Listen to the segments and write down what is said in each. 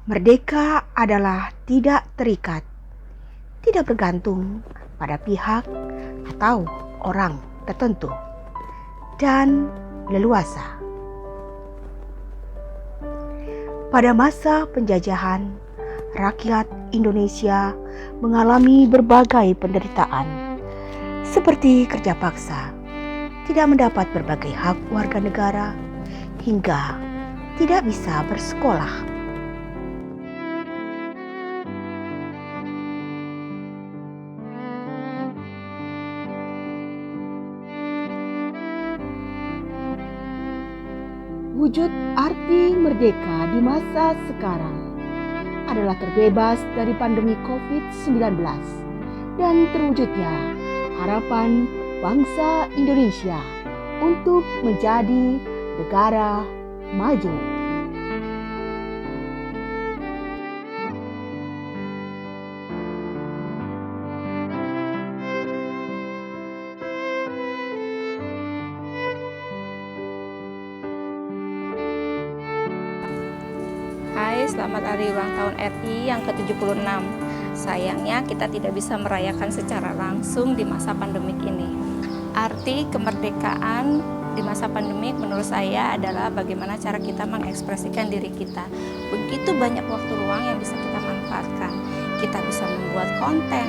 Merdeka adalah tidak terikat, tidak bergantung pada pihak atau orang tertentu, dan leluasa. Pada masa penjajahan, rakyat Indonesia mengalami berbagai penderitaan, seperti kerja paksa, tidak mendapat berbagai hak warga negara, hingga tidak bisa bersekolah. Wujud arti merdeka di masa sekarang adalah terbebas dari pandemi COVID-19 dan terwujudnya harapan bangsa Indonesia untuk menjadi negara maju. Hai, selamat hari ulang tahun RI yang ke-76. Sayangnya kita tidak bisa merayakan secara langsung di masa pandemik ini. Arti kemerdekaan di masa pandemik menurut saya adalah bagaimana cara kita mengekspresikan diri kita. Begitu banyak waktu luang yang bisa kita manfaatkan. Kita bisa membuat konten,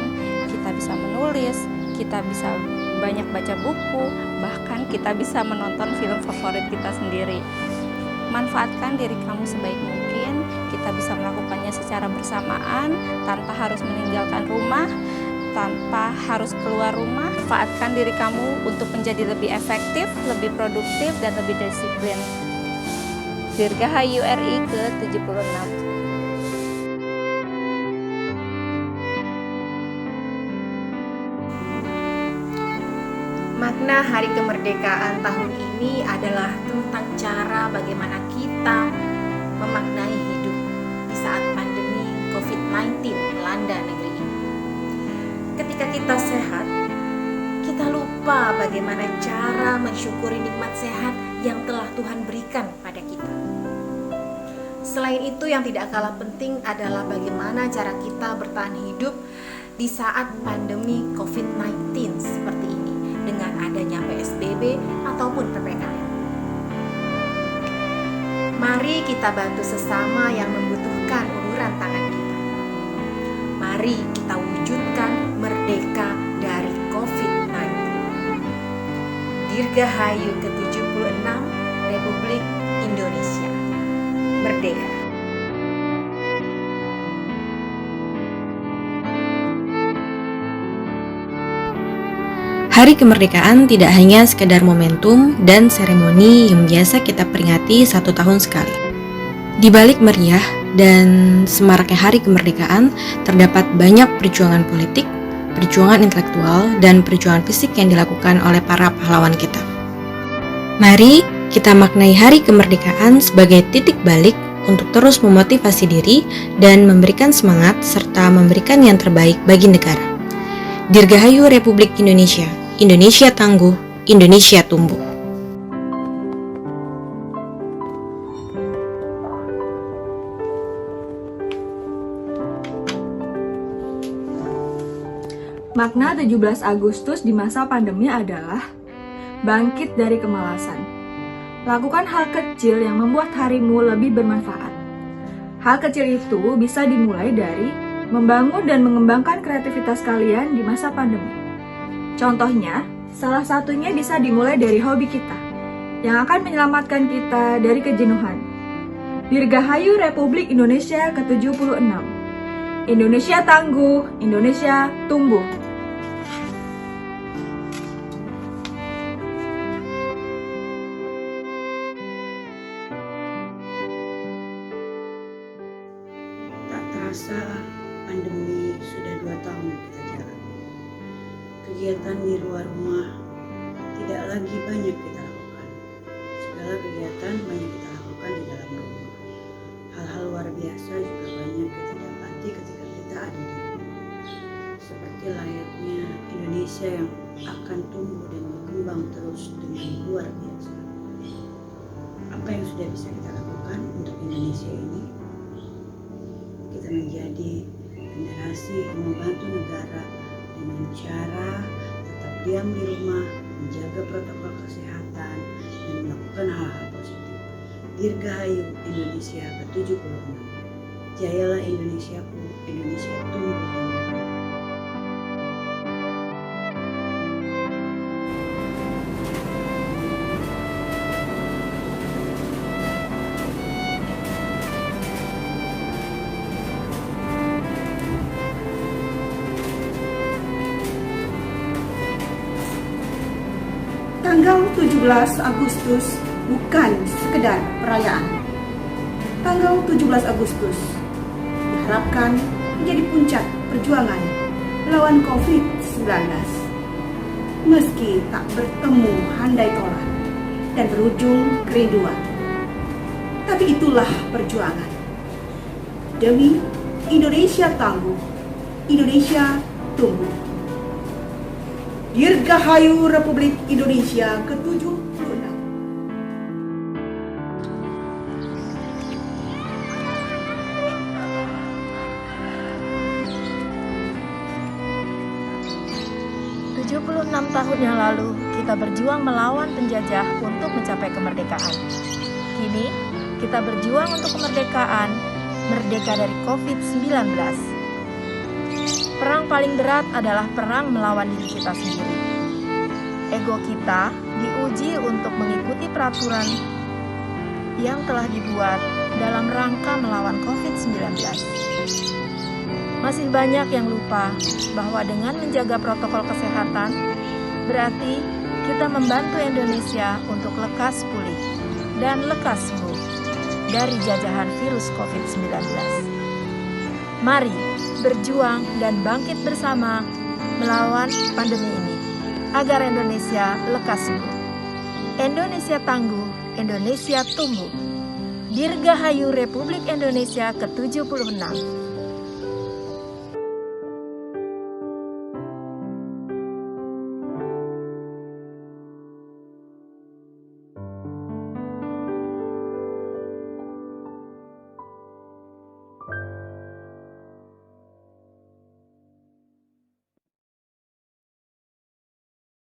kita bisa menulis, kita bisa banyak baca buku, bahkan kita bisa menonton film favorit kita sendiri. Manfaatkan diri kamu sebaik mungkin. Kita bisa melakukannya secara bersamaan tanpa harus meninggalkan rumah, tanpa harus keluar rumah. Manfaatkan diri kamu untuk menjadi lebih efektif, lebih produktif, dan lebih disiplin. Dirgahayu RI ke-76. Makna Hari Kemerdekaan tahun ini adalah tentang cara bagaimana kita memaknai hidup di saat pandemi COVID-19 melanda negeri ini. Ketika kita sehat, kita lupa bagaimana cara mensyukuri nikmat sehat yang telah Tuhan berikan pada kita. Selain itu, yang tidak kalah penting adalah bagaimana cara kita bertahan hidup di saat pandemi COVID-19 seperti ini, dengan adanya PSBB ataupun PPKM. Mari kita bantu sesama yang membutuhkan uluran tangan kita. Mari kita wujudkan merdeka dari COVID-19. Dirgahayu ke-76 Republik Indonesia. Merdeka. Hari kemerdekaan tidak hanya sekedar momentum dan seremoni yang biasa kita peringati 1 tahun sekali. Di balik meriah dan semaraknya hari kemerdekaan, terdapat banyak perjuangan politik, perjuangan intelektual, dan perjuangan fisik yang dilakukan oleh para pahlawan kita. Mari kita maknai hari kemerdekaan sebagai titik balik untuk terus memotivasi diri dan memberikan semangat serta memberikan yang terbaik bagi negara. Dirgahayu Republik Indonesia. Indonesia tangguh, Indonesia tumbuh. Makna 17 Agustus di masa pandemi adalah bangkit dari kemalasan. Lakukan hal kecil yang membuat harimu lebih bermanfaat. Hal kecil itu bisa dimulai dari membangun dan mengembangkan kreativitas kalian di masa pandemi. Contohnya, salah satunya bisa dimulai dari hobi kita, yang akan menyelamatkan kita dari kejenuhan. Dirgahayu Republik Indonesia ke-76. Indonesia tangguh, Indonesia tumbuh. Tak terasa pandemi sudah 2 tahun kita jalani. Kegiatan di luar rumah tidak lagi banyak kita lakukan. Segala kegiatan banyak kita lakukan di dalam rumah. Hal-hal luar biasa juga banyak kita dapati ketika kita ada di rumah. Seperti layaknya Indonesia yang akan tumbuh dan berkembang terus dengan luar biasa. Apa yang sudah bisa kita lakukan untuk Indonesia ini? kita menjadi generasi yang membantu negara dengan cara tetap diam di rumah, menjaga protokol kesehatan, dan melakukan hal-hal positif. Dirgahayu Indonesia ke-76. Jayalah Indonesiaku, Indonesia tumbuh dan berkembang. Tanggal 17 Agustus bukan sekedar perayaan. Tanggal 17 Agustus diharapkan menjadi puncak perjuangan melawan COVID-19. Meski tak bertemu handai tolan dan berujung kerinduan. Tapi itulah perjuangan. Demi Indonesia tangguh, Indonesia tumbuh. Dirgahayu Republik Indonesia ke-76. Tahun yang lalu, kita berjuang melawan penjajah untuk mencapai kemerdekaan. Kini, kita berjuang untuk kemerdekaan, merdeka dari COVID-19. Perang paling berat adalah perang melawan diri kita sendiri. Ego kita diuji untuk mengikuti peraturan yang telah dibuat dalam rangka melawan COVID-19. Masih banyak yang lupa bahwa dengan menjaga protokol kesehatan, berarti kita membantu Indonesia untuk lekas pulih dan lekas sembuh dari jajahan virus COVID-19. Mari berjuang dan bangkit bersama melawan pandemi ini agar Indonesia lekas sembuh. Indonesia tangguh, Indonesia tumbuh. Dirgahayu Republik Indonesia ke-76.